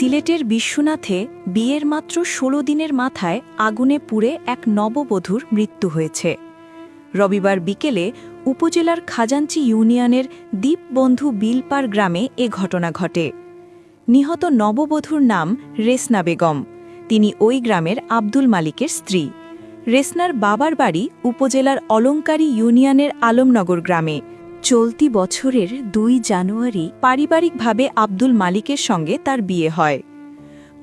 সিলেটের বিশ্বনাথে বিয়ের মাত্র ১৬ দিনের মাথায় আগুনে পুড়ে এক নববধূর মৃত্যু হয়েছে। রবিবার বিকেলে উপজেলার খাজাঞ্চি ইউনিয়নের দ্বীপবন্ধু বিলপার গ্রামে এ ঘটনা ঘটে। নিহত নববধূর নাম রেসনা বেগম। তিনি ওই গ্রামের আব্দুল মালিকের স্ত্রী। রেসনার বাবার বাড়ি উপজেলার অলঙ্কারী ইউনিয়নের আলমনগর গ্রামে। চলতি বছরের ২ জানুয়ারি পারিবারিকভাবে আব্দুল মালিকের সঙ্গে তার বিয়ে হয়।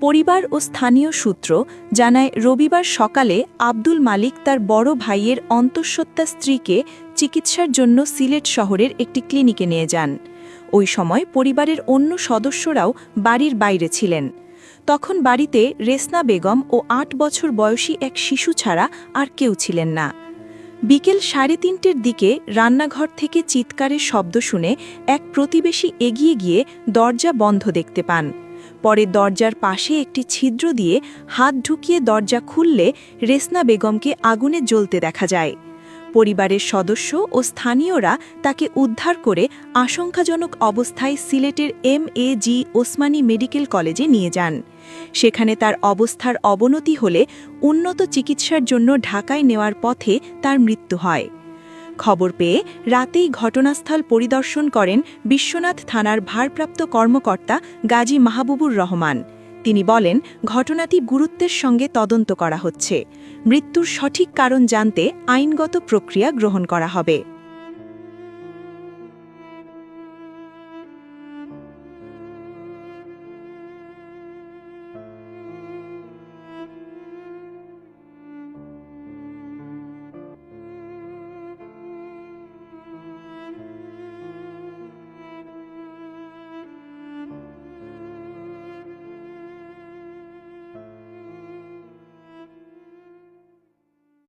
পরিবার ও স্থানীয় সূত্র জানায়, রবিবার সকালে আব্দুল মালিক তার বড় ভাইয়ের অন্তঃসত্ত্বা স্ত্রীকে চিকিৎসার জন্য সিলেট শহরের একটি ক্লিনিকে নিয়ে যান। ওই সময় পরিবারের অন্য সদস্যরাও বাড়ির বাইরে ছিলেন। তখন বাড়িতে রেসনা বেগম ও ৮ বছর বয়সী এক শিশু ছাড়া আর কেউ ছিলেন না। বিকেল ৩:৩০টার দিকে রান্নাঘর থেকে চিৎকারের শব্দ শুনে এক প্রতিবেশী এগিয়ে গিয়ে দরজা বন্ধ দেখতে পান। পরে দরজার পাশে একটি ছিদ্র দিয়ে হাত ঢুকিয়ে দরজা খুললে রেসনা বেগমকে আগুনে জ্বলতে দেখা যায়। পরিবারের সদস্য ও স্থানীয়রা তাকে উদ্ধার করে আশঙ্কাজনক অবস্থায় সিলেটের এম.এ.জি. ওসমানী মেডিকেল কলেজে নিয়ে যান। সেখানে তার অবস্থার অবনতি হলে উন্নত চিকিৎসার জন্য ঢাকায় নেওয়ার পথে তার মৃত্যু হয়। খবর পেয়ে রাতেই ঘটনাস্থল পরিদর্শন করেন বিশ্বনাথ থানার ভারপ্রাপ্ত কর্মকর্তা গাজী মাহবুবুর রহমান। তিনি বলেন, ঘটনাটি গুরুত্বের সঙ্গে তদন্ত করা হচ্ছে। মৃত্যুর সঠিক কারণ জানতে আইনগত প্রক্রিয়া গ্রহণ করা হবে।